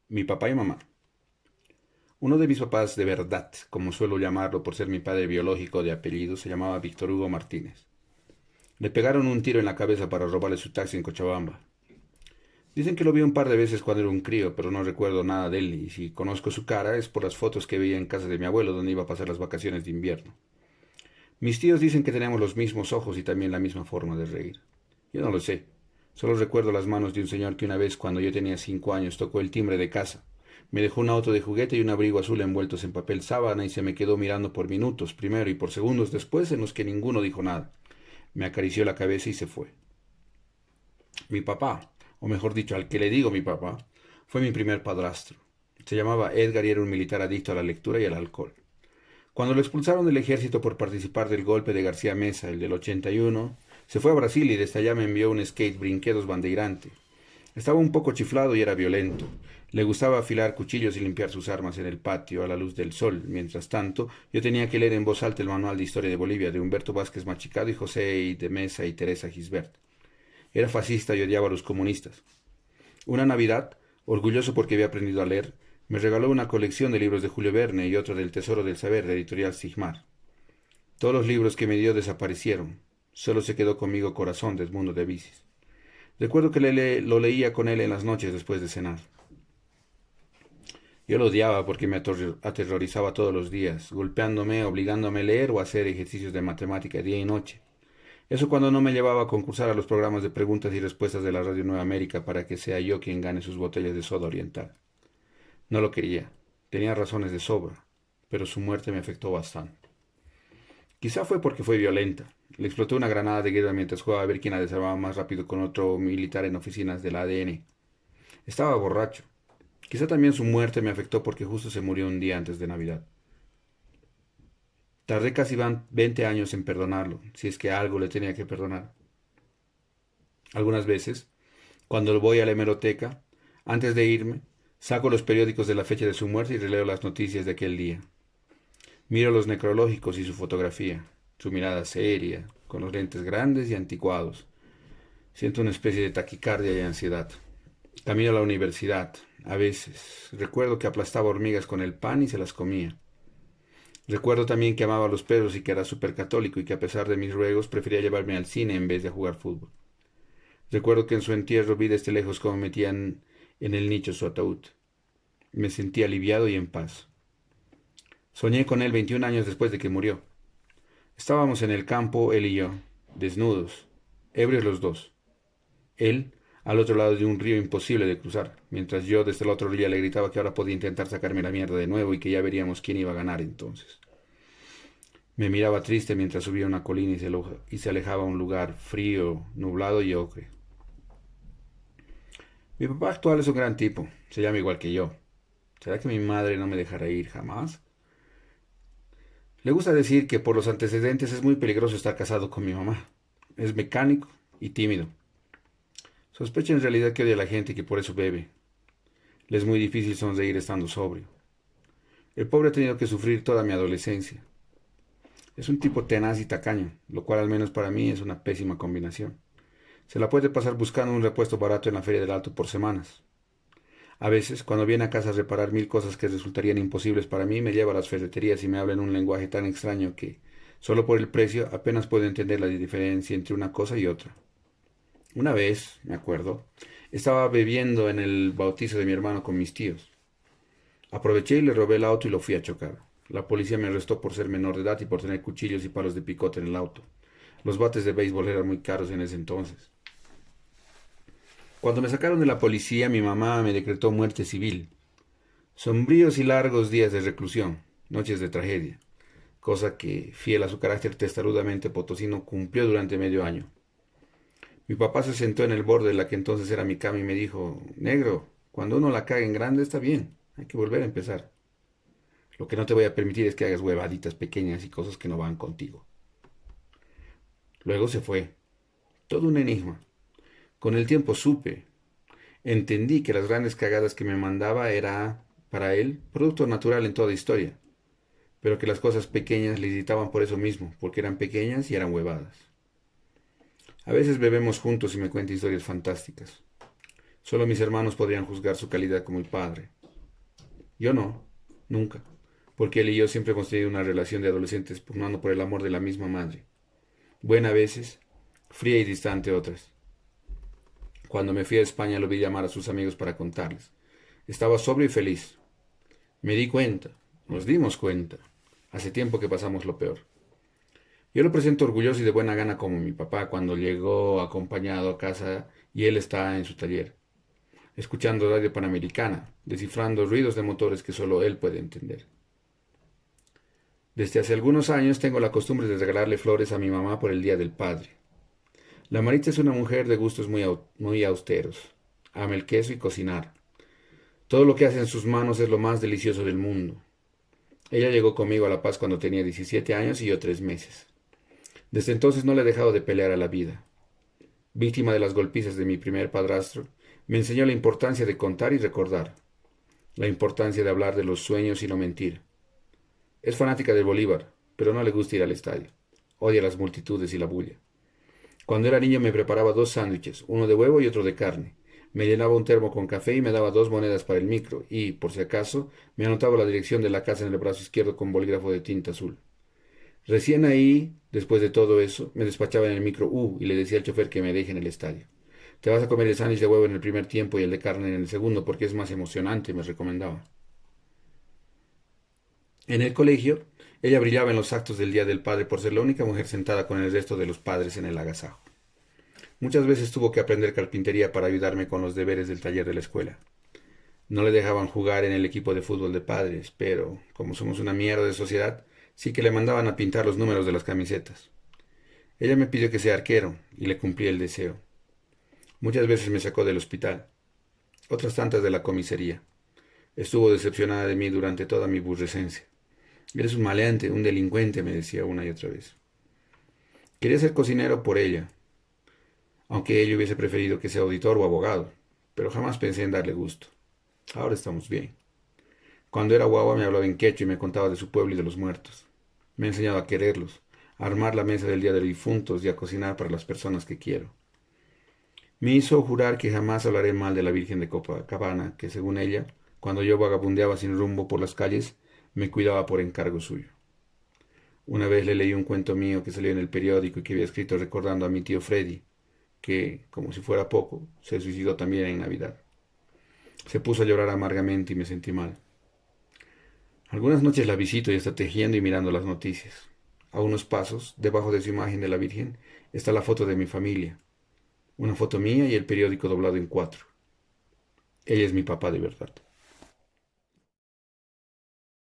Mi papá y mamá. Uno de mis papás de verdad, como suelo llamarlo por ser mi padre biológico de apellido, se llamaba Víctor Hugo Martínez. Le pegaron un tiro en la cabeza para robarle su taxi en Cochabamba. Dicen que lo vi un par de veces cuando era un crío, pero no recuerdo nada de él, y si conozco su cara es por las fotos que veía en casa de mi abuelo donde iba a pasar las vacaciones de invierno. Mis tíos dicen que tenemos los mismos ojos y también la misma forma de reír. Yo no lo sé. Solo recuerdo las manos de un señor que una vez, cuando yo tenía 5 años, tocó el timbre de casa. Me dejó un auto de juguete y un abrigo azul envueltos en papel sábana y se me quedó mirando por minutos primero y por segundos después en los que ninguno dijo nada. Me acarició la cabeza y se fue. Mi papá, o mejor dicho, al que le digo mi papá, fue mi primer padrastro. Se llamaba Edgar y era un militar adicto a la lectura y al alcohol. Cuando lo expulsaron del ejército por participar del golpe de García Meza, el del 81, se fue a Brasil y desde allá me envió un skate brinquedos bandeirante. Estaba un poco chiflado y era violento. Le gustaba afilar cuchillos y limpiar sus armas en el patio a la luz del sol. Mientras tanto, yo tenía que leer en voz alta el manual de historia de Bolivia de Humberto Vázquez Machicado y José I. de Mesa y Teresa Gisbert. Era fascista y odiaba a los comunistas. Una Navidad, orgulloso porque había aprendido a leer, me regaló una colección de libros de Julio Verne y otro del Tesoro del Saber de Editorial Sigmar. Todos los libros que me dio desaparecieron. Solo se quedó conmigo Corazón de Edmundo de Vicis. Recuerdo que lo leía con él en las noches después de cenar. Yo lo odiaba porque me aterrorizaba todos los días, golpeándome, obligándome a leer o a hacer ejercicios de matemática día y noche. Eso cuando no me llevaba a concursar a los programas de preguntas y respuestas de la Radio Nueva América para que sea yo quien gane sus botellas de soda oriental. No lo quería. Tenía razones de sobra, pero su muerte me afectó bastante. Quizá fue porque fue violenta. Le explotó una granada de guerra mientras jugaba a ver quién la desarmaba más rápido con otro militar en oficinas del ADN. Estaba borracho. Quizá también su muerte me afectó porque justo se murió un día antes de Navidad. Tardé casi 20 años en perdonarlo, si es que algo le tenía que perdonar. Algunas veces, cuando voy a la hemeroteca, antes de irme, saco los periódicos de la fecha de su muerte y releo las noticias de aquel día. Miro los necrológicos y su fotografía, su mirada seria, con los lentes grandes y anticuados. Siento una especie de taquicardia y ansiedad. Camino a la universidad, a veces. Recuerdo que aplastaba hormigas con el pan y se las comía. Recuerdo también que amaba a los perros y que era súper católico y que a pesar de mis ruegos prefería llevarme al cine en vez de jugar fútbol. Recuerdo que en su entierro vi desde lejos cómo metían en el nicho su ataúd. Me sentí aliviado y en paz. Soñé con él 21 años después de que murió. Estábamos en el campo, él y yo, desnudos, ebrios los dos. Él, al otro lado de un río imposible de cruzar, mientras yo desde la otra orilla le gritaba que ahora podía intentar sacarme la mierda de nuevo y que ya veríamos quién iba a ganar entonces. Me miraba triste mientras subía una colina y se alejaba a un lugar frío, nublado y ocre. Mi papá actual es un gran tipo, se llama igual que yo. ¿Será que mi madre no me dejará ir jamás? Le gusta decir que por los antecedentes es muy peligroso estar casado con mi mamá. Es mecánico y tímido. Sospecha en realidad que odia a la gente y que por eso bebe. Le es muy difícil sonreír estando sobrio. El pobre ha tenido que sufrir toda mi adolescencia. Es un tipo tenaz y tacaño, lo cual al menos para mí es una pésima combinación. Se la puede pasar buscando un repuesto barato en la Feria del Alto por semanas. A veces, cuando viene a casa a reparar mil cosas que resultarían imposibles para mí, me lleva a las ferreterías y me habla en un lenguaje tan extraño que, solo por el precio, apenas puedo entender la diferencia entre una cosa y otra. Una vez, me acuerdo, estaba bebiendo en el bautizo de mi hermano con mis tíos. Aproveché y le robé el auto y lo fui a chocar. La policía me arrestó por ser menor de edad y por tener cuchillos y palos de picote en el auto. Los bates de béisbol eran muy caros en ese entonces. Cuando me sacaron de la policía, mi mamá me decretó muerte civil. Sombríos y largos días de reclusión, noches de tragedia, cosa que, fiel a su carácter testarudamente potosino, cumplió durante medio año. Mi papá se sentó en el borde de la que entonces era mi cama y me dijo, negro, cuando uno la caga en grande está bien, hay que volver a empezar. Lo que no te voy a permitir es que hagas huevaditas pequeñas y cosas que no van contigo. Luego se fue, todo un enigma. Con el tiempo entendí que las grandes cagadas que me mandaba era, para él, producto natural en toda historia, pero que las cosas pequeñas le irritaban por eso mismo, porque eran pequeñas y eran huevadas. A veces bebemos juntos y me cuenta historias fantásticas. Solo mis hermanos podrían juzgar su calidad como mi padre. Yo no, nunca, porque él y yo siempre hemos tenido una relación de adolescentes pugnando por el amor de la misma madre. Buena a veces, fría y distante otras. Cuando me fui a España lo vi llamar a sus amigos para contarles. Estaba sobrio y feliz. Me di cuenta, nos dimos cuenta. Hace tiempo que pasamos lo peor. Yo lo presento orgulloso y de buena gana como mi papá cuando llegó acompañado a casa y él está en su taller, escuchando radio panamericana, descifrando ruidos de motores que solo él puede entender. Desde hace algunos años tengo la costumbre de regalarle flores a mi mamá por el Día del Padre. La Maritza es una mujer de gustos muy austeros. Ama el queso y cocinar. Todo lo que hace en sus manos es lo más delicioso del mundo. Ella llegó conmigo a La Paz cuando tenía 17 años y yo 3 meses. Desde entonces no le he dejado de pelear a la vida. Víctima de las golpizas de mi primer padrastro, me enseñó la importancia de contar y recordar, la importancia de hablar de los sueños y no mentir. Es fanática del Bolívar, pero no le gusta ir al estadio. Odia las multitudes y la bulla. Cuando era niño me preparaba 2 sándwiches, uno de huevo y otro de carne. Me llenaba un termo con café y me daba 2 monedas para el micro y, por si acaso, me anotaba la dirección de la casa en el brazo izquierdo con bolígrafo de tinta azul. Recién ahí, después de todo eso, me despachaba en el micro y le decía al chofer que me deje en el estadio. Te vas a comer el sándwich de huevo en el primer tiempo y el de carne en el segundo porque es más emocionante, me recomendaba. En el colegio, ella brillaba en los actos del Día del Padre por ser la única mujer sentada con el resto de los padres en el agasajo. Muchas veces tuvo que aprender carpintería para ayudarme con los deberes del taller de la escuela. No le dejaban jugar en el equipo de fútbol de padres, pero, como somos una mierda de sociedad, sí que le mandaban a pintar los números de las camisetas. Ella me pidió que sea arquero, y le cumplí el deseo. Muchas veces me sacó del hospital, otras tantas de la comisaría. Estuvo decepcionada de mí durante toda mi burrescencia. Eres un maleante, un delincuente, me decía una y otra vez. Quería ser cocinero por ella, aunque ella hubiese preferido que sea auditor o abogado, pero jamás pensé en darle gusto. Ahora estamos bien. Cuando era guagua me hablaba en quechua y me contaba de su pueblo y de los muertos. Me ha enseñado a quererlos, a armar la mesa del Día de los Difuntos y a cocinar para las personas que quiero. Me hizo jurar que jamás hablaré mal de la Virgen de Copacabana, que según ella, cuando yo vagabundeaba sin rumbo por las calles, me cuidaba por encargo suyo. Una vez le leí un cuento mío que salió en el periódico y que había escrito recordando a mi tío Freddy, que, como si fuera poco, se suicidó también en Navidad. Se puso a llorar amargamente y me sentí mal. Algunas noches la visito y está tejiendo y mirando las noticias. A unos pasos, debajo de su imagen de la Virgen, está la foto de mi familia, una foto mía y el periódico doblado en 4. Ella es mi papá de verdad.